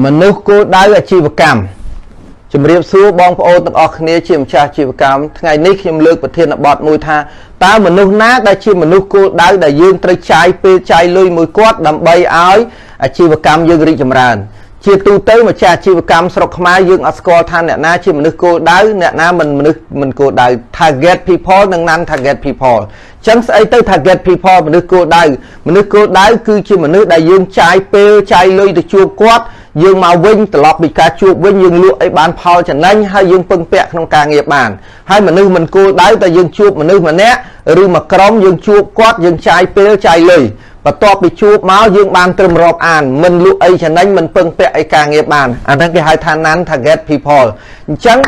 មនុស្សគោលដៅអាជីវកម្មជំរាបសួរបងប្អូនទាំងអស់គ្នាជាម្ចាស់អាជីវកម្មថ្ងៃនេះខ្ញុំលើកប្រធានបទមួយថាតើមនុស្សណាដែលជាមនុស្សគោលដៅដែលយើងត្រូវចាយពេលចាយលុយមួយគាត់ដើម្បីឲ្យអាជីវកម្មយើងរីកចម្រើនជាទូទៅម្ចាស់អាជីវកម្មស្រុកខ្មែរយើងអត់ស្គាល់ថាអ្នកណាជាមនុស្សគោលដៅអ្នកណាមិនមនុស្សមិនគោលដៅ target people និង non target people ចឹងស្អីទៅ target people មនុស្សគោលដៅគឺជាមនុស្សដែលយើងចាយពេលចាយលុយទៅជួបគាត់យើងមកវិញត្រឡប់ពីការជួបវិញយើងលក់អីបានផលចំណេញហើយយើងពឹងពាក់ក្នុងការងារបានហើយមនុស្សមិនគោលដៅតែយើងជួបមនុស្សម្នាក់ឬមួយក្រុមយើងជួបគាត់យើងចាយពេលចាយលុយបន្ទាប់ពីជួបមកយើងបានត្រឹមរាប់អានមិនលក់អីចំណេញមិនពឹងពាក់អីការងារបានអាហ្នឹងគេហៅថា non target people អញ្ចឹង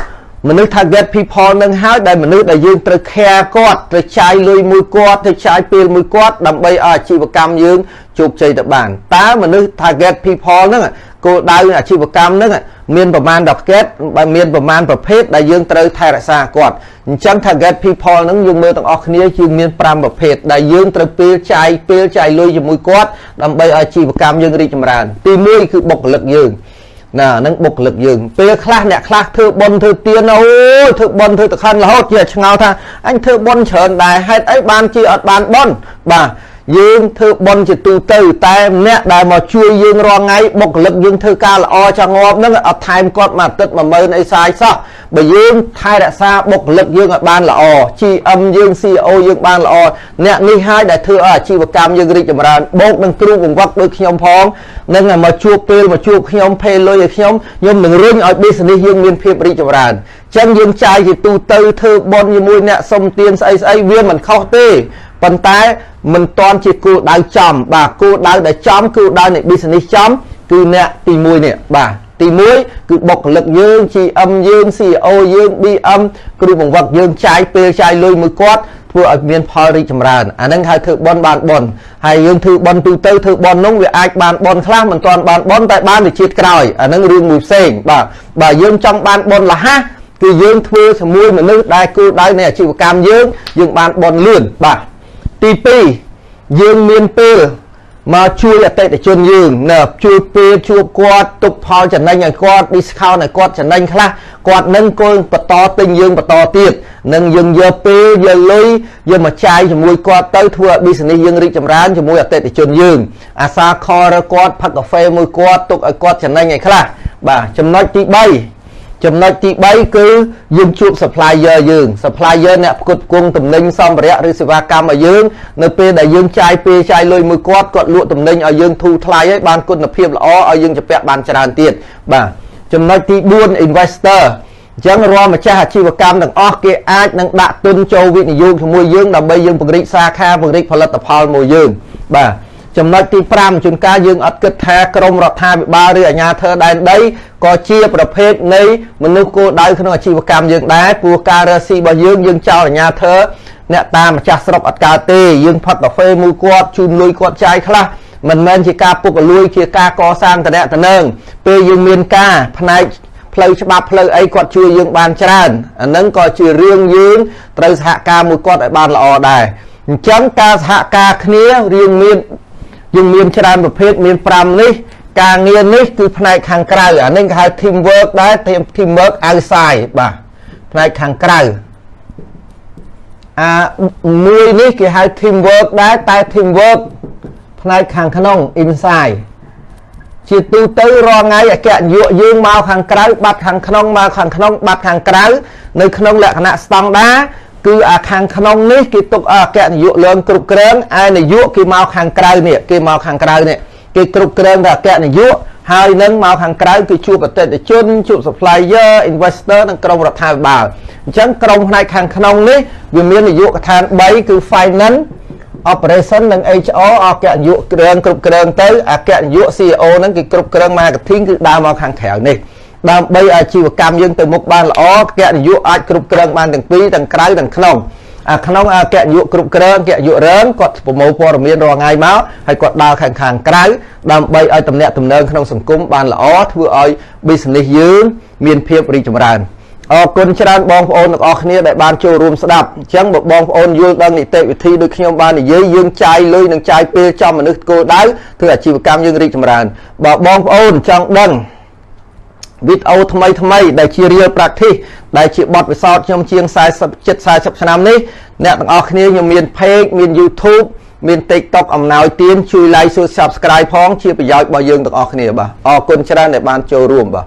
មនុស្ស target people នឹងហើយដែលមនុស្សដែលយើងត្រូវ care គាត់ត្រូវចាយលុយមួយគាត់ត្រូវចាយពេលមួយគាត់ដើម្បីឲ្យអាជីវកម្មយើងជោគជ័យទៅបានតើមនុស្ស target people ហ្នឹងគោលដៅអាជីវកម្មហ្នឹងមានប្រមាណ10 target មានប្រមាណប្រភេទដែលយើងត្រូវថែរក្សាគាត់អញ្ចឹង target people ហ្នឹងយើងមើលទាំងអស់គ្នាជាមាន5ប្រភេទដែលយើងត្រូវពេលចាយលុយជាមួយគាត់ដើម្បីឲ្យអាជីវកម្មយើងរីកចម្រើនទី1គឺបុគ្គលិកយើងណានឹងបុគ្គលិកយើងពេលខ្លះអ្នកខ្លះធ្វើបុណ្យធ្វើទានអូយធ្វើបុណ្យធ្វើតខណ្ឌរហូតជាឆ្ងល់ថាអញធ្វើបុណ្យច្រើនដែរហេតុអីបានជាអត់បានបុណ្យបាទយើងធ្វើបុណ្យជាទូទៅតែអ្នកដែលមកជួយយើងរាល់ថ្ងៃបុគ្គលិកយើងធ្វើការល្អចង្អប់ហ្នឹងអត់ថែមគាត់មួយអាទិត្យ10000អីសាយសោះបើយើងថែរក្សាបុគ្គលិកយើងឲ្យបានល្អ GM យើង CEO យើងបានល្អអ្នកនេះហើយដែលធ្វើឲ្យអាជីវកម្មយើងរីកចម្រើនបូកនឹងគ្រូបង្វឹកដូចខ្ញុំផងនឹងមកជួបពេលមកជួបខ្ញុំផេលុយឲ្យខ្ញុំនឹងរុញឲ្យ business យើងមានភាពរីកចម្រើនចឹងយើងចាយជាទូទៅធ្វើបុណ្យជាមួយអ្នកសុំទានស្អីវាមិនខុសទេប៉ុន្តែមិនតាន់ជាគោលដៅចំបាទគោលដៅដែលចំគោលដៅនៃ business ចំគឺអ្នកទី1នេះបាទទី1គឺបុគ្គលិកយើង GM យើង CEO យើង BM គ្រូបង្វឹកយើងចាយពេលចាយលុយមួយគាត់ធ្វើឲ្យមានផលរីកចម្រើនអាហ្នឹងហៅធ្វើបុណ្យបានបុណ្យហើយយើងធ្វើបុណ្យទូទៅធ្វើបុណ្យនោះវាអាចបានបុណ្យខ្លះមិនតាន់បានបុណ្យតែបានទៅជាតិក្រោយអាហ្នឹងរឿងមួយផ្សេងបាទយើងចង់បានបុណ្យលះគឺយើងធ្វើជាមួយមនុស្សដែលគោលដៅនៃអាជីវកម្មយើងបានបុណ្យលឿនបាទទី2យើងមានពេលមកជួយអតិថិជនយើងណាជួយពេលជួបគាត់ទុកផលចំណេញឲ្យគាត់ discount ឲ្យគាត់ចំណេញខ្លះគាត់នឹងគល់បន្តទិញយើងបន្តទៀតនឹងយើងយកពេលយកលុយយកមកចាយជាមួយគាត់ទៅធ្វើឲ្យ business យើងរីកចម្រើនជាមួយអតិថិជនយើងអាសាខរគាត់ផឹកកាហ្វេមួយគាត់ទុកឲ្យគាត់ចំណេញឲ្យខ្លះបាទចំណុចទី3គឺយើងជួប supplier យើង supplier អ្នកផ្គត់ផ្គង់ទំនិញសម្ភារៈឬសេវាកម្មឲ្យយើងនៅពេលដែលយើងចាយពេលចាយលុយមួយគាត់លក់ទំនិញឲ្យយើងធូរថ្លៃហើយបានគុណភាពល្អឲ្យយើងចាក់បានច្រើនទៀតបាទចំណុចទី4 investor អញ្ចឹងរាល់ម្ចាស់អាជីវកម្មទាំងអស់គេអាចនឹងដាក់ទុនចូលវិនិយោគជាមួយយើងដើម្បីយើងពង្រីកសាខាពង្រីកផលិតផលមួយយើងបាទចំណុចទី5ជួនកាលយើងអត់គិតថាក្រមរដ្ឋាភិបាលឬអាជ្ញាធរដែនដីក៏ជាប្រភេទនៃមនុស្សគោលដៅក្នុងអាជីវកម្មយើងដែរព្រោះការរកស៊ីរបស់យើងចោលអាជ្ញាធរអ្នកតាមម្ចាស់ស្រុកអត់កើតទេយើងផឹកកាហ្វេមួយគាត់ជូនលុយគាត់ចាយខ្លះមិនមែនជាការពុករលួយជាការកសាងតំណែងពេលយើងមានការផ្នែកផ្លូវច្បាប់ផ្លូវអីគាត់ជួយយើងបានច្រើនអាហ្នឹងក៏ជារឿងយើងត្រូវសហការមួយគាត់ឲ្យបានល្អដែរអញ្ចឹងការសហការគ្នារៀងមានយើងមានច្រើនប្រភេទមាន5នេះការងារនេះគឺផ្នែកខាងក្រៅអានេះគេហៅ team work ដែរ team work outside បាទផ្នែកខាងក្រៅមួយនេះគេហៅ team work ដែរតែ team work ផ្នែកខាងក្នុង inside ជាទូទៅរាល់ថ្ងៃអគ្គនាយកយើងមកខាងក្រៅបាត់ខាងក្នុងមកខាងក្នុងបាត់ខាងក្រៅនៅក្នុងលក្ខណៈស្តង់ដារគឺអាខាងក្នុងនេះគេទុកអគ្គនាយកលើគ្រប់គ្រងឯនាយកគេមកខាងក្រៅនេះគេមកខាងក្រៅនេះគេគ្រប់គ្រងតែអគ្គនាយកហើយនឹងមកខាងក្រៅគឺជួបអតិថិជនជួប supplier investor និងក្រុមរដ្ឋាភិបាលអញ្ចឹងក្រុមផ្នែកខាងក្នុងនេះវាមាននាយកដ្ឋាន3គឺ finance operation និង HR អគ្គនាយកគ្រប់គ្រងទៅអគ្គនាយក CEO ហ្នឹងគេគ្រប់គ្រង marketing គឺដើរមកខាងក្រៅនេះដើម្បីអាជីវកម្មយើងទៅមុខបានល្អអគ្គនាយកអាចគ្រប់គ្រងបានទាំងពីរទាំងក្រៅទាំងក្នុងក្នុងអគ្គនាយកគ្រប់គ្រងអគ្គនាយករើគាត់ប្រមូលព័ត៌មានរាល់ថ្ងៃមកហើយគាត់ដើរខាងក្រៅដើម្បីឲ្យតំណែងក្នុងសង្គមបានល្អធ្វើឲ្យ business យើងមានភាពរីកចម្រើនអរគុណច្រើនបងប្អូនទាំងអស់គ្នាដែលបានចូលរួមស្ដាប់អញ្ចឹងបើបងប្អូនយល់ដល់នីតិវិធីដូចខ្ញុំបាននិយាយយើងចាយលុយនិងចាយពេលចំមនុស្សគោលដៅធ្វើអាជីវកម្មយើងរីកចម្រើនបើបងប្អូនចង់ដឹង វីដេអូថ្មីដែលជា real practice ដែលជាបទពិសោធន៍ខ្ញុំជាង40ឆ្នាំនេះអ្នកទាំងអស់គ្នាខ្ញុំមាន page មាន YouTube មាន TikTok អំណោយទានជួយ like ជួយ subscribe ផងជាប្រយោជន៍របស់យើងទាំងអស់គ្នាបាទអរគុណច្រើនដែលបានចូលរួមបាទ